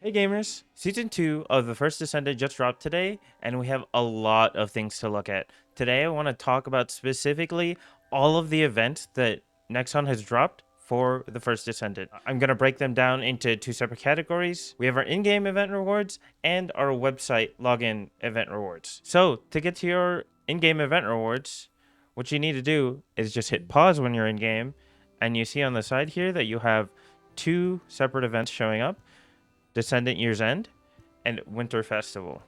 Hey gamers, Season 2 of the first Descendant just dropped today, and we have a lot of things to look at. Today I want to talk about specifically all of the events that Nexon has dropped for the first Descendant. I'm going to break them down into two separate categories. We have our in-game event rewards and our website login event rewards. So to get to your in-game event rewards, what you need to do is just hit pause when you're in-game, and you see on the side here that you have two separate events showing up. Descendant Year's End, and Winter Festival.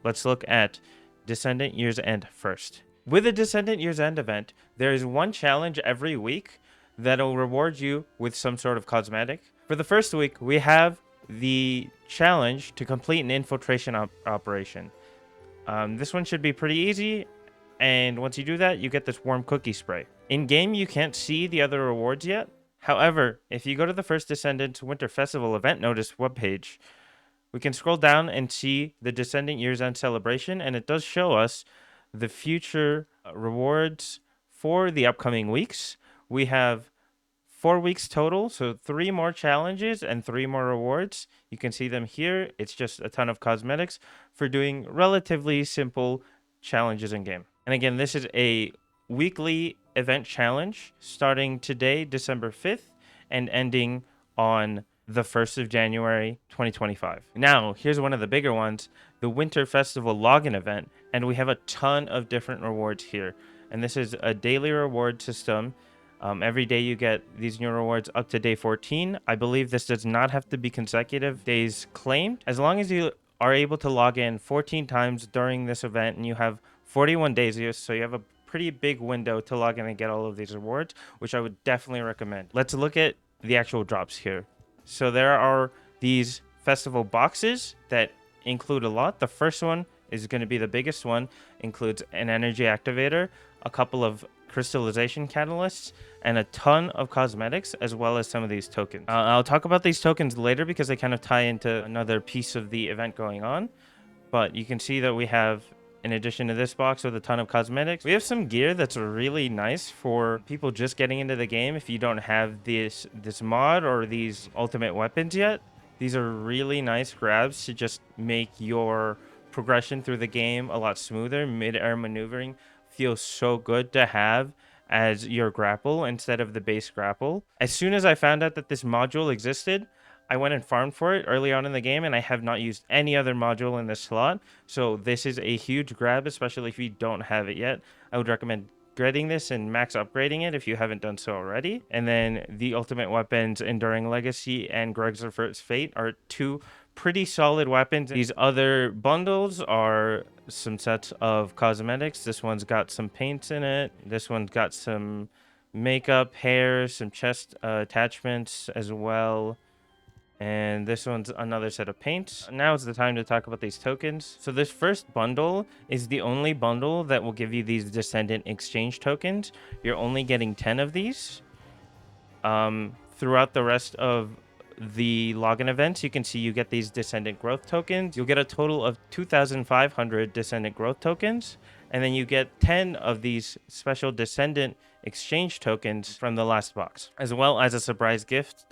Let's look at Descendant Year's End first. With the Descendant Year's End event, there is one challenge every week that'll reward you with some sort of cosmetic. For the first week, we have the challenge to complete an infiltration operation. This one should be pretty easy, and once you do that, you get this warm cookie spray. In game, you can't see the other rewards yet. However, if you go to the first Descendant Winter Festival event notice webpage, we can scroll down and see the Descendant Year's End celebration, and it does show us the future rewards for the upcoming weeks. We have 4 weeks total, so 3 more challenges and 3 more rewards. You can see them here. It's just a ton of cosmetics for doing relatively simple challenges in game. And again, this is a weekly event challenge starting today, December 5th, and ending on the 1st of January 2025. Now, here's one of the bigger ones, the Winter Festival login event, and we have a ton of different rewards here. And this is a daily reward system. Every day you get these new rewards up to day 14. I believe this does not have to be consecutive days claimed. As long as you are able to log in 14 times during this event and you have 41 days, so you have a pretty big window to log in and get all of these rewards, which I would definitely recommend. Let's look at the actual drops here. So there are these festival boxes that include a lot. The first one is going to be the biggest one, includes an energy activator, a couple of crystallization catalysts, and a ton of cosmetics, as well as some of these tokens. I'll talk about these tokens later because they kind of tie into another piece of the event going on. But you can see that we have, in addition to this box with a ton of cosmetics, we have some gear that's really nice for people just getting into the game. If you don't have this mod or these ultimate weapons yet, these are really nice grabs to just make your progression through the game a lot smoother. Mid-air maneuvering feels so good to have as your grapple instead of the base grapple. As soon as I found out that this module existed, I went and farmed for it early on in the game, and I have not used any other module in this slot. So this is a huge grab, especially if you don't have it yet. I would recommend getting this and max upgrading it if you haven't done so already. And then the Ultimate Weapons, Enduring Legacy, and Greg's First Fate are two pretty solid weapons. These other bundles are some sets of cosmetics. This one's got some paints in it. This one's got some makeup, hair, some chest attachments as well. And this one's another set of paints. Now is the time to talk about these tokens. So this first bundle is the only bundle that will give you these Descendant exchange tokens. You're only getting 10 of these. Throughout the rest of the login events, you can see you get these Descendant growth tokens. You'll get a total of 2,500 Descendant growth tokens. And then you get 10 of these special Descendant exchange tokens from the last box, as well as a surprise gift.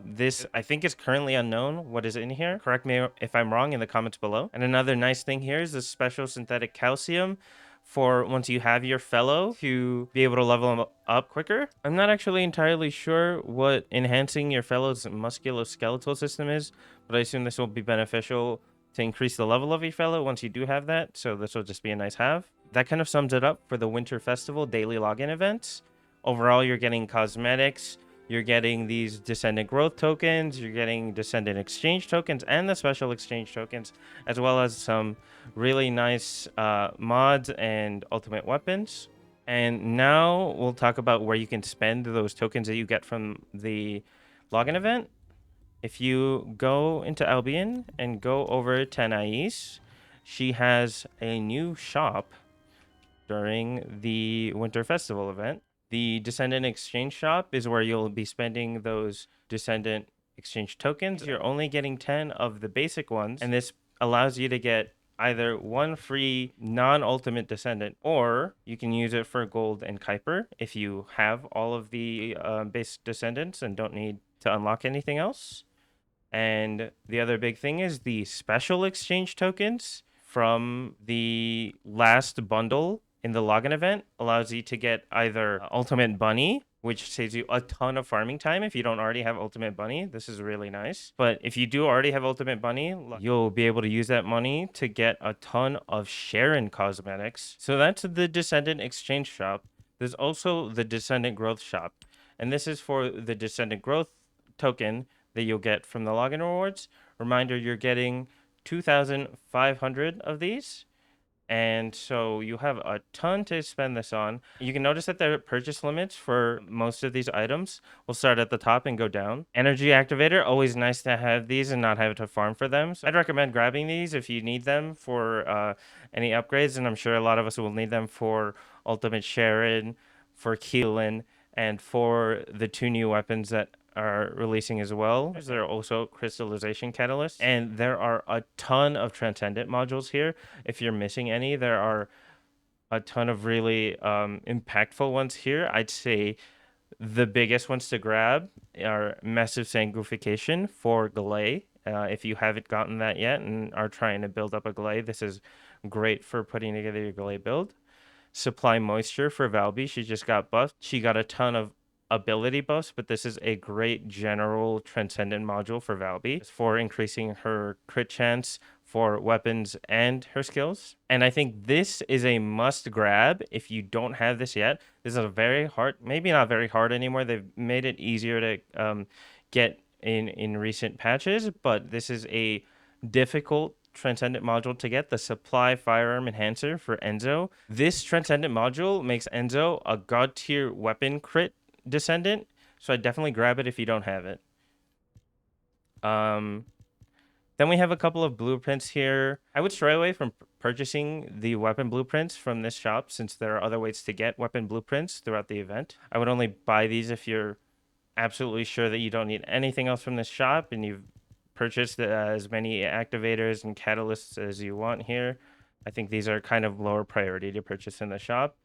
This, I think, is currently unknown what is in here. Correct me if I'm wrong in the comments below. And another nice thing here is this special synthetic calcium for once you have your fellow to be able to level them up quicker. I'm not actually entirely sure what enhancing your fellow's musculoskeletal system is, but I assume this will be beneficial to increase the level of your fellow once you do have that. So this will just be a nice have. That kind of sums it up for the Winter Festival daily login events. Overall, you're getting cosmetics, you're getting these Descendant growth tokens, you're getting Descendant exchange tokens, and the special exchange tokens, as well as some really nice mods and ultimate weapons. And now we'll talk about where you can spend those tokens that you get from the login event. If you go into Albion and go over to Anais, she has a new shop during the Winter Festival event. The Descendant Exchange Shop is where you'll be spending those Descendant Exchange tokens. You're only getting 10 of the basic ones, and this allows you to get either one free non-ultimate Descendant, or you can use it for Gold and Kuiper if you have all of the base Descendants and don't need to unlock anything else. And the other big thing is the special exchange tokens from the last bundle in the login event allows you to get either Ultimate Bunny, which saves you a ton of farming time if you don't already have Ultimate Bunny. This is really nice. But if you do already have Ultimate Bunny, you'll be able to use that money to get a ton of Sharon cosmetics. So that's the Descendant Exchange Shop. There's also the Descendant Growth Shop. And this is for the Descendant Growth token that you'll get from the login rewards. Reminder, you're getting 2,500 of these. And so you have a ton to spend this on. You can notice that the purchase limits for most of these items will start at the top and go down. Energy activator, always nice to have these and not have to farm for them. So I'd recommend grabbing these if you need them for any upgrades. And I'm sure a lot of us will need them for Ultimate Sharon, for Keelan, and for the two new weapons that are releasing as well. There are also crystallization catalysts, and there are a ton of transcendent modules here. If you're missing any, there are a ton of really impactful ones here. I'd say the biggest ones to grab are massive sanguification for Galay. If you haven't gotten that yet and are trying to build up a Galay, this is great for putting together your Galay build. Supply moisture for Valby. She just got buffed. She got a ton of ability buffs, but this is a great general transcendent module for Valby for increasing her crit chance for weapons and her skills. And I think this is a must grab if you don't have this yet. This is a very hard, maybe not very hard anymore. They've made it easier to get in recent patches, but this is a difficult transcendent module to get, the supply firearm enhancer for Enzo. This transcendent module makes Enzo a god tier weapon crit descendant, so I definitely grab it if you don't have it. Then we have a couple of blueprints here. I would stray away from purchasing the weapon blueprints from this shop since there are other ways to get weapon blueprints throughout the event. I would only buy these if you're absolutely sure that you don't need anything else from this shop and you've purchased as many activators and catalysts as you want here. I think these are kind of lower priority to purchase in the shop,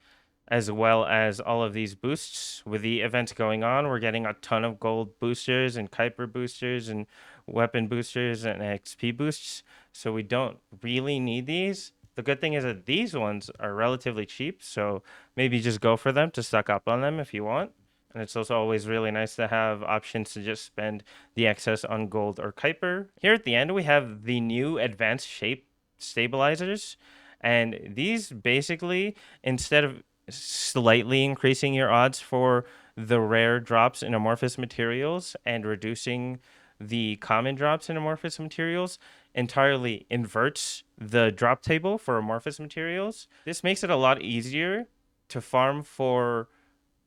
as well as all of these boosts. With the events going on, we're getting a ton of gold boosters and Kuiper boosters and weapon boosters and XP boosts. So we don't really need these. The good thing is that these ones are relatively cheap, so maybe just go for them to stock up on them if you want. And it's also always really nice to have options to just spend the excess on gold or Kuiper. Here at the end, we have the new advanced shape stabilizers. And these basically, instead of slightly increasing your odds for the rare drops in amorphous materials and reducing the common drops in amorphous materials, entirely inverts the drop table for amorphous materials. This makes it a lot easier to farm for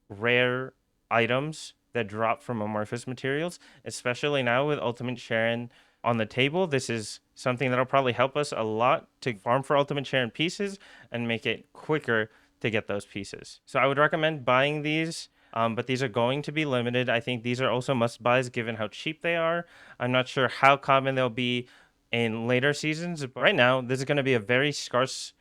rare items that drop from amorphous materials, especially now with Ultimate Sharon on the table. This is something that'll probably help us a lot to farm for Ultimate Sharon pieces and make it quicker to get those pieces. So I would recommend buying these, but these are going to be limited. I think these are also must buys given how cheap they are. I'm not sure how common they'll be in later seasons, but right now, this is going to be a very scarce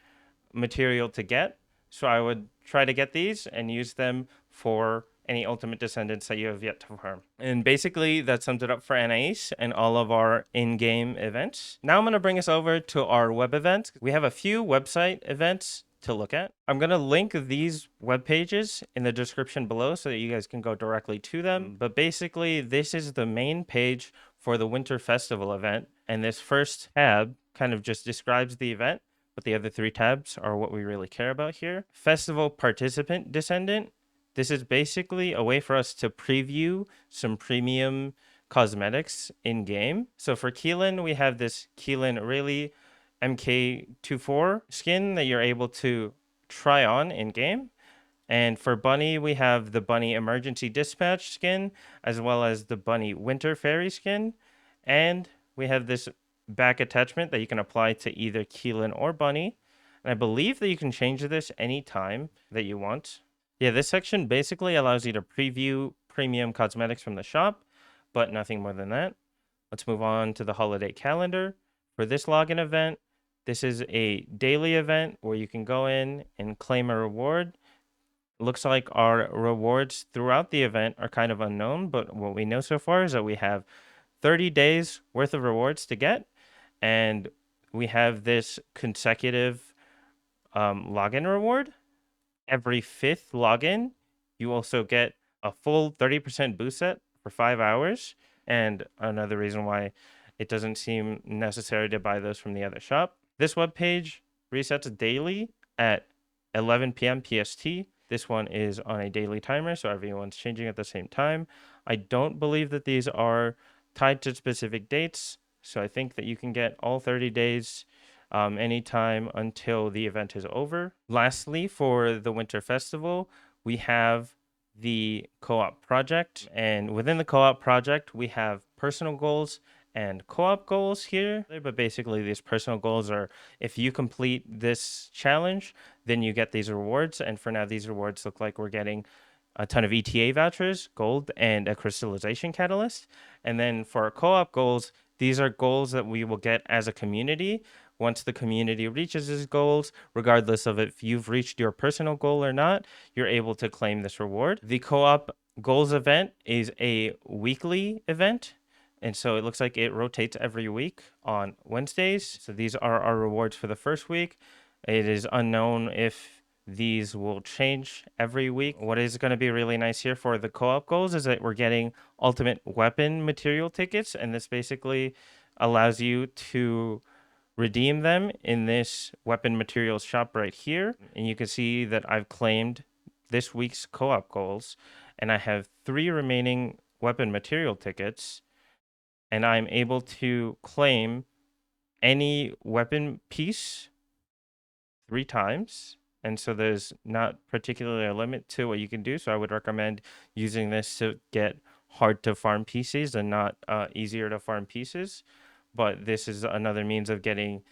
material to get. So I would try to get these and use them for any ultimate descendants that you have yet to farm. And basically that sums it up for Anais and all of our in-game events. Now I'm going to bring us over to our web events. We have a few website events to look at. I'm going to link these web pages in the description below so that you guys can go directly to them. But basically this is the main page for the Winter Festival event. And this first tab kind of just describes the event, but the other three tabs are what we really care about here. Festival Participant Descendant. This is basically a way for us to preview some premium cosmetics in game. So for Keelan, we have this Keelan Rayleigh MK24 skin that you're able to try on in game. And for Bunny, we have the Bunny Emergency Dispatch skin, as well as the Bunny Winter Fairy skin. And we have this back attachment that you can apply to either Keelan or Bunny. And I believe that you can change this anytime that you want. Yeah, this section basically allows you to preview premium cosmetics from the shop, but nothing more than that. Let's move on to the holiday calendar. For this login event, this is a daily event where you can go in and claim a reward. Looks like our rewards throughout the event are kind of unknown, but what we know so far is that we have 30 days worth of rewards to get. And we have this consecutive login reward. Every fifth login, you also get a full 30% boost set for 5 hours. And another reason why it doesn't seem necessary to buy those from the other shop. This web page resets daily at 11 p.m. PST. This one is on a daily timer, so everyone's changing at the same time. I don't believe that these are tied to specific dates, so I think that you can get all 30 days anytime until the event is over. Lastly, for the Winter Festival, we have the co-op project, and within the co-op project, we have personal goals and co-op goals here. But basically, these personal goals are if you complete this challenge, then you get these rewards. And for now, these rewards look like we're getting a ton of ETA vouchers, gold, and a crystallization catalyst. And then for our co-op goals, these are goals that we will get as a community. Once the community reaches these goals, regardless of if you've reached your personal goal or not, you're able to claim this reward. The co-op goals event is a weekly event. And so it looks like it rotates every week on Wednesdays. So these are our rewards for the first week. It is unknown if these will change every week. What is going to be really nice here for the co-op goals is that we're getting ultimate weapon material tickets. And this basically allows you to redeem them in this weapon materials shop right here. And you can see that I've claimed this week's co-op goals. And I have 3 remaining weapon material tickets. And I'm able to claim any weapon piece 3 times. And so there's not particularly a limit to what you can do. So I would recommend using this to get hard to farm pieces and not easier to farm pieces. But this is another means of getting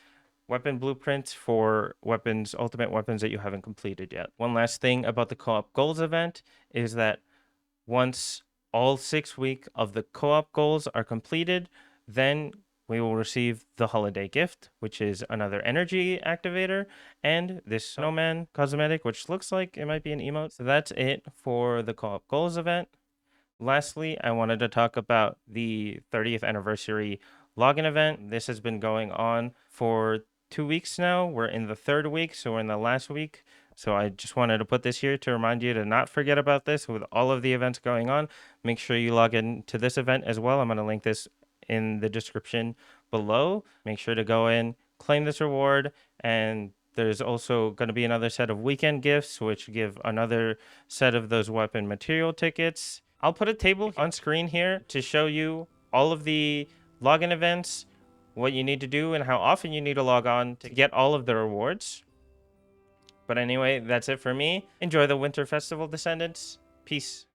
weapon blueprints for weapons, ultimate weapons that you haven't completed yet. One last thing about the co-op goals event is that once all 6 weeks of the co-op goals are completed, then we will receive the holiday gift, which is another energy activator, and this snowman cosmetic, which looks like it might be an emote. So that's it for the co-op goals event. Lastly, I wanted to talk about the 30th anniversary login event. This has been going on for 2 weeks now. We're in the 3rd week, so we're in the last week. So I just wanted to put this here to remind you to not forget about this with all of the events going on. Make sure you log in to this event as well. I'm going to link this in the description below. Make sure to go in, claim this reward, and there's also going to be another set of weekend gifts, which give another set of those weapon material tickets. I'll put a table on screen here to show you all of the login events, what you need to do, and how often you need to log on to get all of the rewards. But anyway, that's it for me. Enjoy the Winter Festival, Descendants. Peace.